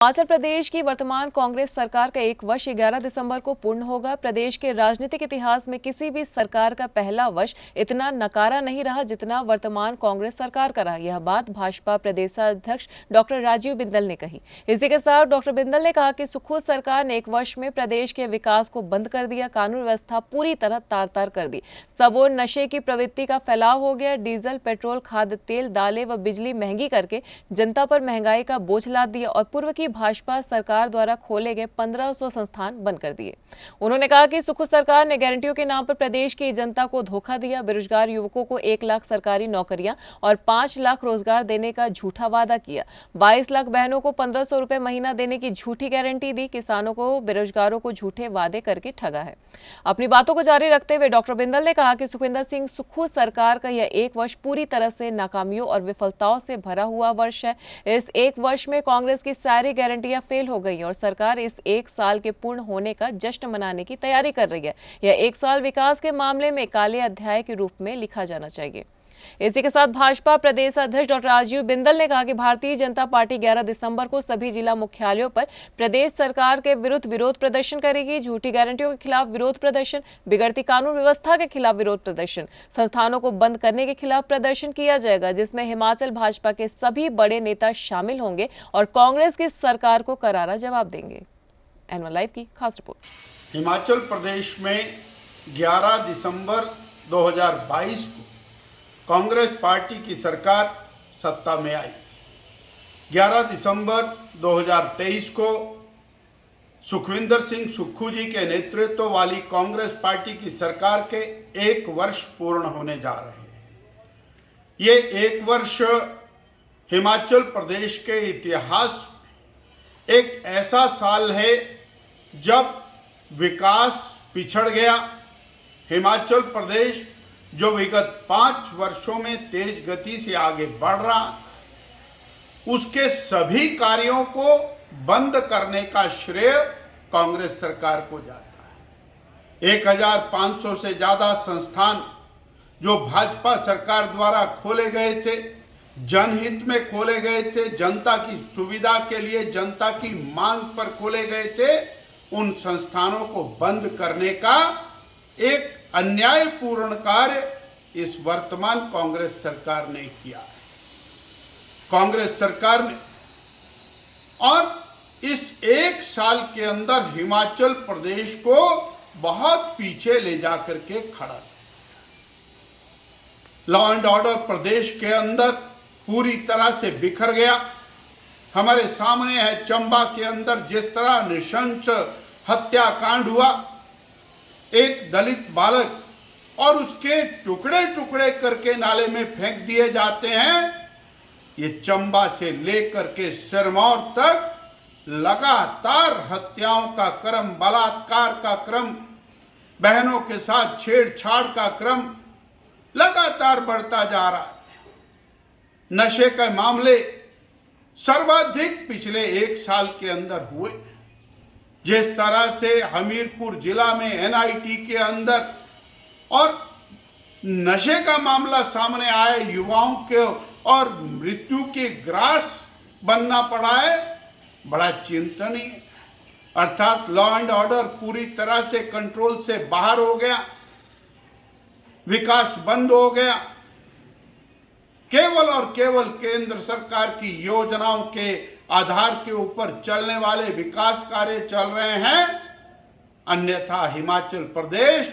हिमाचल प्रदेश की वर्तमान कांग्रेस सरकार का 1 वर्ष 11 दिसंबर को पूर्ण होगा। प्रदेश के राजनीतिक इतिहास में किसी भी सरकार का पहला वर्ष इतना नकारा नहीं रहा जितना वर्तमान कांग्रेस सरकार का रहा। यह बात भाजपा प्रदेशाध्यक्ष डॉक्टर राजीव बिंदल ने कही। इसी के साथ डॉक्टर बिंदल ने कहा कि सुखू सरकार ने 1 वर्ष में प्रदेश के विकास को बंद कर दिया, कानून व्यवस्था पूरी तरह तार-तार कर दी, सब और नशे की प्रवृत्ति का फैलाव हो गया। डीजल, पेट्रोल, खाद्य तेल, दालें व बिजली महंगी करके जनता पर महंगाई का बोझ लाद दिया और पूर्व की भाजपा सरकार द्वारा खोले गए 1500 संस्थान बंद कर दिए। उन्होंने कहा कि सुखू सरकार ने गारंटियों के नाम पर प्रदेश की जनता को धोखा दिया। बेरोजगार युवकों को 1 लाख सरकारी नौकरियां और 5 लाख रोजगार देने का झूठा वादा किया। 22 लाख बहनों को 1500 रुपए महीना देने की झूठी गारंटी दी। किसानों को, बेरोजगारों को झूठे वादे करके ठगा है। अपनी बातों को जारी रखते हुए डॉक्टर बिंदल ने कहा कि सुखविंदर सिंह सुक्खू सरकार का यह 1 वर्ष पूरी तरह से नाकामियों और विफलताओं से भरा हुआ वर्ष है। इस 1 वर्ष में कांग्रेस की सारी गारंटियां फेल हो गई और सरकार इस 1 साल के पूर्ण होने का जश्न मनाने की तैयारी कर रही है। यह 1 साल विकास के मामले में काले अध्याय के रूप में लिखा जाना चाहिए। इसी के साथ भाजपा प्रदेश अध्यक्ष डॉक्टर राजीव बिंदल ने कहा कि भारतीय जनता पार्टी 11 दिसंबर को सभी जिला मुख्यालयों पर प्रदेश सरकार के विरुद्ध विरोध प्रदर्शन करेगी। झूठी गारंटियों के खिलाफ विरोध प्रदर्शन, बिगड़ती कानून व्यवस्था के खिलाफ विरोध प्रदर्शन, संस्थानों को बंद करने के खिलाफ प्रदर्शन किया जाएगा, जिसमें हिमाचल भाजपा के सभी बड़े नेता शामिल होंगे और कांग्रेस की सरकार को करारा जवाब देंगे। एनवन लाइव की खास रिपोर्ट। हिमाचल प्रदेश में 11 दिसंबर 2022 को कांग्रेस पार्टी की सरकार सत्ता में आई। 11 दिसंबर 2023 को सुखविंदर सिंह सुक्खू जी के नेतृत्व वाली कांग्रेस पार्टी की सरकार के 1 वर्ष पूर्ण होने जा रहे हैं। ये 1 वर्ष हिमाचल प्रदेश के इतिहास में एक ऐसा साल है जब विकास पिछड़ गया। हिमाचल प्रदेश जो विगत 5 वर्षों में तेज गति से आगे बढ़ रहा, उसके सभी कार्यों को बंद करने का श्रेय कांग्रेस सरकार को जाता है। 1500 से ज्यादा संस्थान जो भाजपा सरकार द्वारा खोले गए थे, जनहित में खोले गए थे, जनता की सुविधा के लिए, जनता की मांग पर खोले गए थे, उन संस्थानों को बंद करने का एक अन्यायपूर्ण कार्य इस वर्तमान कांग्रेस सरकार ने किया है। कांग्रेस सरकार ने और इस 1 साल के अंदर हिमाचल प्रदेश को बहुत पीछे ले जाकर के खड़ा किया। लॉ एंड ऑर्डर प्रदेश के अंदर पूरी तरह से बिखर गया। हमारे सामने है चंबा के अंदर जिस तरह नृशंस हत्याकांड हुआ, एक दलित बालक और उसके टुकड़े टुकड़े करके नाले में फेंक दिए जाते हैं। ये चंबा से लेकर के सिरमौर तक लगातार हत्याओं का क्रम, बलात्कार का क्रम, बहनों के साथ छेड़छाड़ का क्रम लगातार बढ़ता जा रहा है। नशे के मामले सर्वाधिक पिछले 1 साल के अंदर हुए। जिस तरह से हमीरपुर जिला में एनआईटी के अंदर और नशे का मामला सामने आया, युवाओं के और मृत्यु के ग्रास बनना पड़ा है, बड़ा चिंतनीय। अर्थात लॉ एंड ऑर्डर पूरी तरह से कंट्रोल से बाहर हो गया, विकास बंद हो गया। केवल और केवल केंद्र सरकार की योजनाओं के आधार के ऊपर चलने वाले विकास कार्य चल रहे हैं, अन्यथा हिमाचल प्रदेश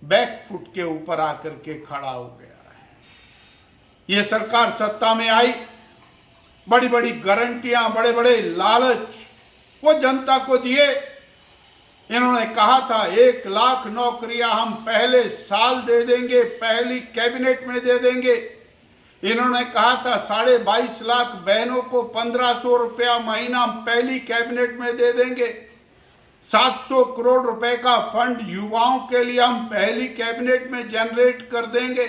बैकफुट के ऊपर आकर के खड़ा हो गया है। ये सरकार सत्ता में आई, बड़ी बड़ी गारंटियां, बड़े बड़े लालच वो जनता को दिए। इन्होंने कहा था 1 लाख नौकरियां हम पहले साल दे देंगे, पहली कैबिनेट में दे देंगे। इन्होंने कहा था 22.5 लाख बहनों को 1500 रुपया महीना पहली कैबिनेट में दे देंगे। 700 करोड़ रुपए का फंड युवाओं के लिए हम पहली कैबिनेट में जनरेट कर देंगे।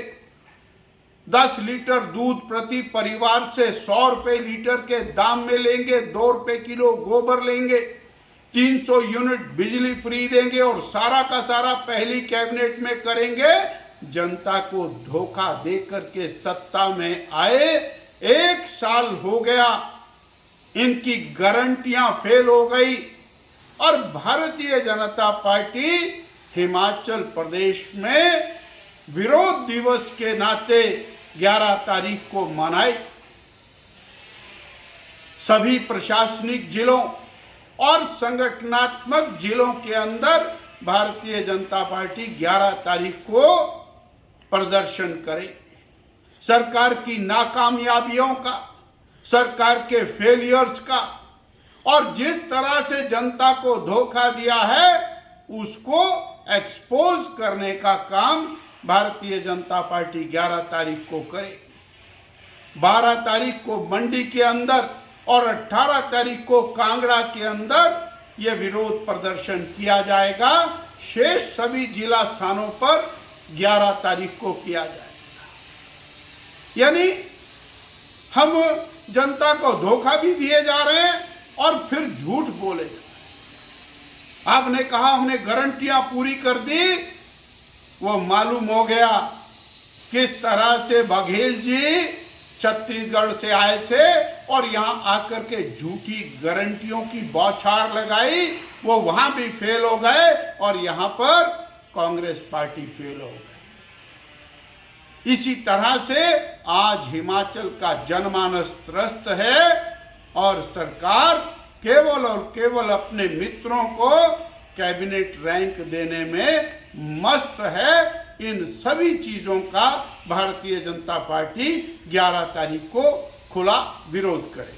10 लीटर दूध प्रति परिवार से 100 रुपए लीटर के दाम में लेंगे, 2 रुपए किलो गोबर लेंगे, 300 यूनिट बिजली फ्री देंगे और सारा का सारा पहली कैबिनेट में करेंगे। जनता को धोखा देकर के सत्ता में आए 1 साल हो गया। इनकी गारंटियां फेल हो गई और भारतीय जनता पार्टी हिमाचल प्रदेश में विरोध दिवस के नाते 11 तारीख को मनाई। सभी प्रशासनिक जिलों और संगठनात्मक जिलों के अंदर भारतीय जनता पार्टी 11 तारीख को प्रदर्शन करे। सरकार की नाकामयाबियों का, सरकार के फेलियर्स का और जिस तरह से जनता को धोखा दिया है उसको एक्सपोज करने का काम भारतीय जनता पार्टी 11 तारीख को करे। 12 तारीख को मंडी के अंदर और 18 तारीख को कांगड़ा के अंदर यह विरोध प्रदर्शन किया जाएगा। शेष सभी जिला स्थानों पर 11 तारीख को किया जाएगा। यानी हम जनता को धोखा भी दिए जा रहे हैं और फिर झूठ बोले। आपने कहा हमने गारंटियां पूरी कर दी, वो मालूम हो गया किस तरह से बघेल जी छत्तीसगढ़ से आए थे और यहां आकर के झूठी गारंटियों की बौछार लगाई। वो वहां भी फेल हो गए और यहां पर कांग्रेस पार्टी फेल हो गई। इसी तरह से आज हिमाचल का जनमानस त्रस्त है और सरकार केवल और केवल अपने मित्रों को कैबिनेट रैंक देने में मस्त है। इन सभी चीजों का भारतीय जनता पार्टी 11 तारीख को खुला विरोध करे।